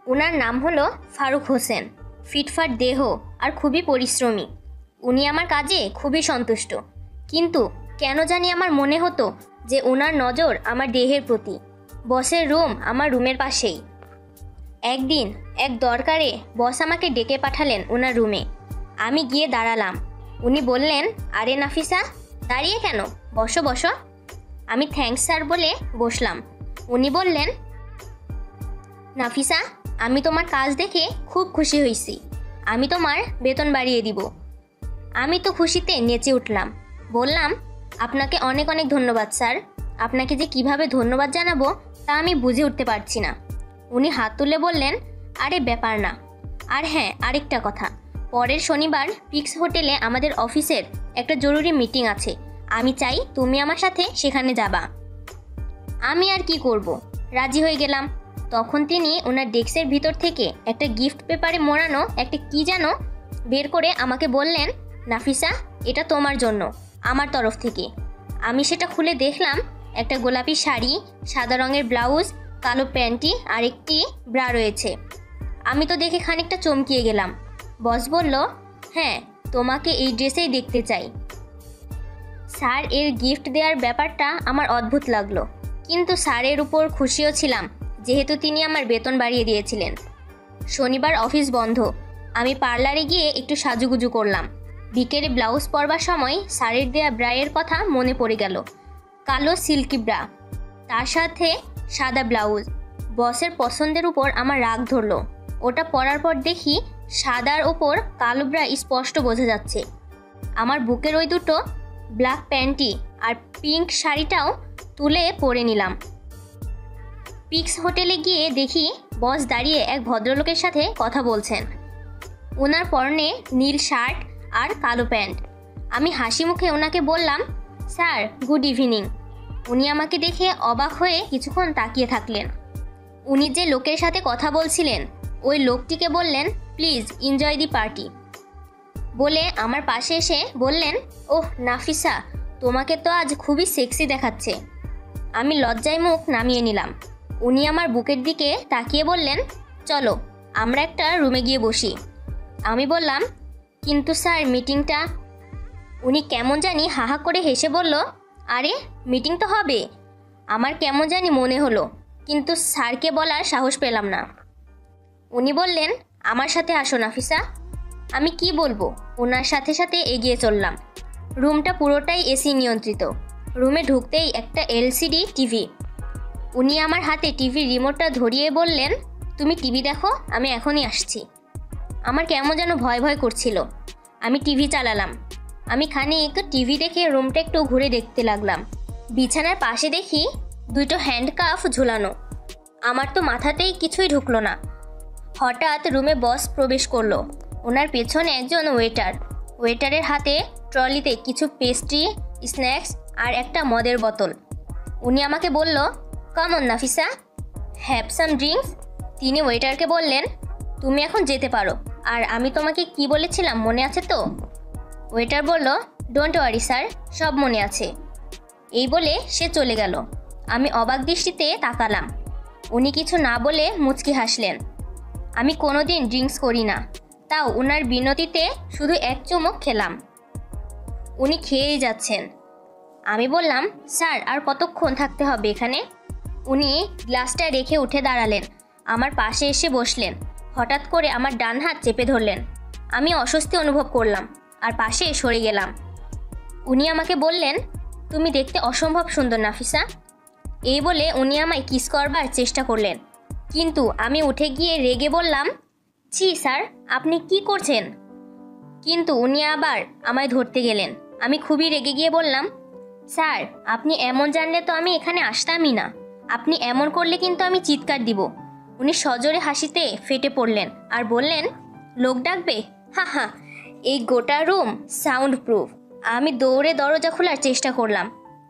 ওনার নাম হলো ফারুক হোসেন। ফিটফাট দেহ আর খুবই পরিশ্রমী। উনি আমার কাজে খুবই সন্তুষ্ট, কিন্তু কেন জানি আমার মনে হতো যে ওনার নজর আমার দেহের প্রতি। বসের রুম আমার রুমের পাশেই। একদিন এক দরকারে বস আমাকে ডেকে পাঠালেন ওনার রুমে। আমি গিয়ে দাঁড়ালাম। উনি বললেন, আরে নাফিসা, দাঁড়িয়ে কেন, বসো বসো। আমি থ্যাঙ্কস স্যার বলে বসলাম। উনি বললেন, নাফিসা, আমি তোমার কাজ দেখে খুব খুশি হয়েছি। আমি তোমার বেতন বাড়িয়ে দিব। আমি তো খুশিতে নেচে উঠলাম। বললাম, আপনাকে অনেক অনেক ধন্যবাদ স্যার। আপনাকে যে কিভাবে ধন্যবাদ জানাবো তা আমি বুঝে উঠতে পারছি না। উনি হাত তুলে বললেন, আরে ব্যাপার না। আর হ্যাঁ, আরেকটা কথা, পরের শনিবার পিক্স হোটেলে আমাদের অফিসের একটা জরুরি মিটিং আছে। আমি চাই তুমি আমার সাথে সেখানে যাবা। আমি আর কি করব, রাজি হয়ে গেলাম। তখন তিনি ওনার ডেস্কের ভিতর থেকে একটা গিফট পেপারে মোড়ানো একটা কি যেন বের করে আমাকে বললেন, নাফিসা, এটা তোমার জন্য আমার তরফ থেকে। আমি সেটা খুলে দেখলাম একটা গোলাপি শাড়ি, সাদা রঙের ব্লাউজ, কালো প্যান্টি আর একটি ব্রা রয়েছে। আমি তো দেখে খানিকটা চমকিয়ে গেলাম। বস বলল, হ্যাঁ, তোমাকে এই ড্রেসেই দেখতে চাই। স্যার এর গিফট দেওয়ার ব্যাপারটা আমার অদ্ভুত লাগলো, কিন্তু স্যারের উপর খুশিও ছিলাম যেহেতু তিনি আমার বেতন বাড়িয়ে দিয়েছিলেন। শনিবার অফিস বন্ধ। আমি পার্লারে গিয়ে একটু সাজুগুজু করলাম। বিকেলে ব্লাউজ পরবার সময় স্যারের দেয়া ব্রায়ের কথা মনে পড়ে গেল। কালো সিল্কি ব্রা, তার সাথে সাদা ব্লাউজ। বসের পছন্দের উপর আমার রাগ ধরলো। ওটা পরার পর দেখি সাদার ওপর কালো ব্রা স্পষ্ট বোঝা যাচ্ছে। আমার বুকের ওই দুটো ব্ল্যাক প্যান্টি আর পিঙ্ক শাড়িটাও তুলে পরে নিলাম। পিক্স হোটেলে গিয়ে দেখি বস দাঁড়িয়ে এক ভদ্রলোকের সাথে কথা বলছেন। ওনার পরনে নীল শার্ট আর কালো প্যান্ট। আমি হাসি মুখে ওনাকে বললাম, স্যার গুড ইভিনিং। উনি আমাকে দেখে অবাক হয়ে কিছুক্ষণ তাকিয়ে থাকলেন। উনি যে লোকের সাথে কথা বলছিলেন ওই লোকটিকে বললেন, প্লিজ এনজয় দি পার্টি বলে আমার পাশে এসে বললেন, ওহ নাফিসা, তোমাকে তো আজ খুবই সেক্সি দেখাচ্ছে। আমি লজ্জায় মুখ নামিয়ে নিলাম। উনি আমার বুকের দিকে তাকিয়ে বললেন, চলো আমরা একটা রুমে গিয়ে বসি। আমি বললাম, কিন্তু স্যার মিটিংটা। উনি কেমন জানি হাহা করে হেসে বলল, আরে মিটিং তো হবে। আমার কেমন জানি মনে হলো, কিন্তু স্যারকে বলার সাহস পেলাম না। উনি বললেন, আমার সাথে আসো নাফিসা। আমি কি বলবো, ওনার সাথে সাথে এগিয়ে চললাম। রুমটা পুরোটাই এসি নিয়ন্ত্রিত। রুমে ঢুকতেই একটা এলসিডি টিভি। উনি আমার হাতে টিভির রিমোটটা ধরিয়ে বললেন, তুমি টিভি দেখো, আমি এখনই আসছি। আমার কেমন যেন ভয় ভয় করছিল। আমি টিভি চালালাম। আমি খানিক টিভি দেখে রুমটা একটু ঘুরে দেখতে লাগলাম। বিছানার পাশে দেখি দুটো হ্যান্ডকাফ ঝুলানো। আমার তো মাথাতেই কিছুই ঢুকলো না। হঠাৎ রুমে বস প্রবেশ করলো। ওনার পেছনে একজন ওয়েটারের হাতে ট্রলিতে কিছু পেস্ট্রি, স্ন্যাক্স আর একটা মদের বোতল। উনি আমাকে বলল, come on Nafisa, have some drinks. তিনি ওয়েটারকে বললেন, তুমি এখন যেতে পারো। আর আমি তোমাকে কি বলেছিলাম মনে আছে তো? ওয়েটার বলল, ডোন্ট ওয়ারি স্যার, সব মনে আছে। এই বলে সে চলে গেল। আমি অবাক দৃষ্টিতে তাকালাম। উনি কিছু না বলে মুচকি হাসলেন। আমি কোনোদিন ড্রিঙ্কস করি না, তাও ওনার বিনতিতে শুধু এক চুমুক খেলাম। উনি খেয়েই যাচ্ছেন। আমি বললাম, স্যার আর কতক্ষণ থাকতে হবে এখানে? উনি গ্লাসটা রেখে উঠে দাঁড়ালেন, আমার পাশে এসে বসলেন। হঠাৎ করে আমার ডান হাত চেপে ধরলেন। আমি অস্বস্তি অনুভব করলাম আর পাশে সরে গেলাম। উনি আমাকে বললেন, তুমি দেখতে অসম্ভব সুন্দর নাফিসা। এই বলে উনি আমায় কিস করবার চেষ্টা করলেন, কিন্তু আমি উঠে গিয়ে রেগে বললাম, ছি স্যার, আপনি কি করছেন? কিন্তু উনি আবার আমায় ধরতে গেলেন। আমি খুবই রেগে গিয়ে বললাম, স্যার আপনি এমন জানলে তো আমি এখানে আসতামই না। আপনি এমন করলে কিন্তু আমি চিৎকার দিব। উনি সজোরে হাসিতে ফেটে পড়লেন আর বললেন, লোক ডাকবে? হা হা, এই গোটা রুম সাউন্ড প্রুফ। আমি দৌড়ে দরজা খোলার চেষ্টা করলাম,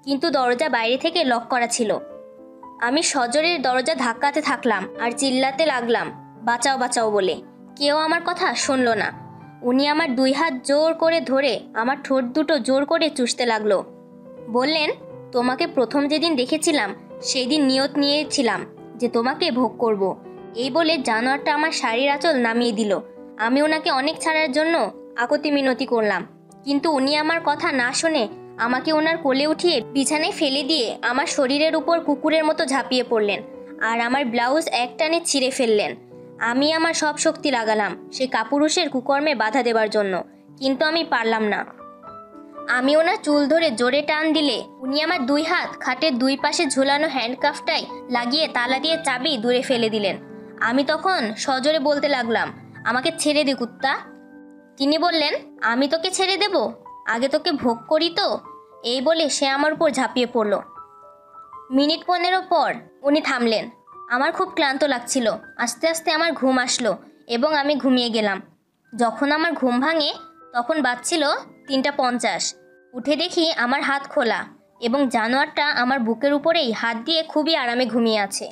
কিন্তু দরজা বাইরে থেকে লক করা ছিল। আমি সজোরে দরজা ধাক্কাতে থাকলাম আর চিল্লাতে লাগলাম, বাঁচাও বাঁচাও বলে। কেউ আমার কথা শুনল না। উনি আমার দুই হাত জোর করে ধরে আমার ঠোঁট দুটো জোর করে চুষতে লাগলো। বললেন, তোমাকে প্রথম যেদিন দেখেছিলাম সেই দিন নিয়ত নিয়েছিলাম যে তোমাকে ভোগ করব, এই বলে জানোয়ারটা আমার শাড়ির আঁচল নামিয়ে দিল। আমি ওনাকে অনেক ছাড়ার জন্য আকুতি মিনতি করলাম, কিন্তু উনি আমার কথা না শুনে আমাকে ওনার কোলে উঠিয়ে বিছানায় ফেলে দিয়ে আমার শরীরের উপর কুকুরের মতো ঝাঁপিয়ে পড়লেন আর আমার ব্লাউজ একটানে ছিঁড়ে ফেললেন। আমি আমার সব শক্তি লাগালাম সেই কাপুরুষের কুকর্মে বাধা দেবার জন্য, কিন্তু আমি পারলাম না। আমি ওনার চুল ধরে জোরে টান দিলে উনি আমার 2 হাত খাটের 2 পাশে ঝুলানো হ্যান্ডকাফটাই লাগিয়ে তালা দিয়ে চাবি দূরে ফেলে দিলেন। আমি তখন সজোরে বলতে লাগলাম, আমাকে ছেড়ে দে কুত্তা। তিনি বললেন, আমি তোকে ছেড়ে দেব? আগে তোকে ভোগ করি তো। এই বলে সে আমার উপর ঝাঁপিয়ে পড়ল। মিনিট 15 পর উনি থামলেন। আমার খুব ক্লান্ত লাগছিল। আস্তে আস্তে আমার ঘুম আসলো এবং আমি ঘুমিয়ে গেলাম। যখন আমার ঘুম ভাঙে তখন বাজছিল 3:50। উঠে দেখি আমার হাত খোলা এবং জানোয়ারটা আমার বুকের উপরেই হাত দিয়ে খুবই আরামে ঘুমিয়ে আছে।